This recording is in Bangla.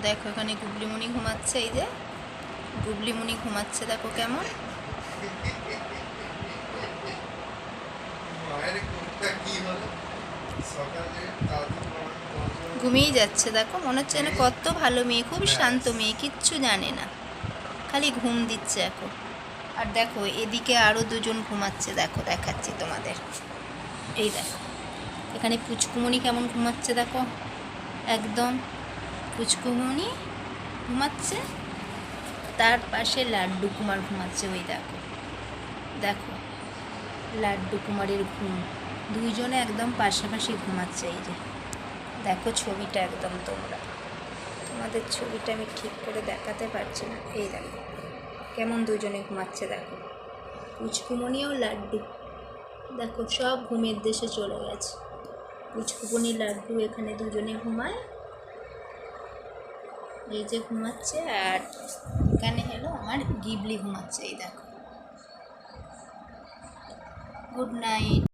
দেখো এখানে গুবলিমণি ঘুমাচ্ছে, এই যে গুবলিমণি ঘুমাচ্ছে, দেখো কেমন ঘুমিয়ে যাচ্ছে। দেখো মনে হচ্ছে যেন কত ভালো মেয়ে, খুব শান্ত মেয়ে, কিচ্ছু জানে না, খালি ঘুম দিচ্ছে এখন। আর দেখো এদিকে আরও দুজন ঘুমাচ্ছে, দেখো দেখাচ্ছি তোমাদের। এই দেখো এখানে পুচকুমণি কেমন ঘুমাচ্ছে, দেখো একদম পুচকুমণি ঘুমাচ্ছে, তার পাশে লাড্ডু কুমার ঘুমাচ্ছে। ওই দেখো, দেখো লাড্ডু কুমারের ঘুম, দুইজনে একদম পাশাপাশি ঘুমাচ্ছে। এই যে দেখো ছবিটা, একদম তোমাদের ছবিটা আমি ঠিক করে দেখাতে পারছি না। এই দেখো কেমন দুজনে ঘুমাচ্ছে, দেখো পুচকুমণিও লাড্ডু, দেখো সব ঘুমের দেশে চলে গেছে। পুচকুমণি লাড্ডু এখানে দুজনে ঘুমায়, এই যে ঘুমাচ্ছে। আর এখানে হলো আমার গিবলি ঘুমাচ্ছে, এই দেখো। Good night.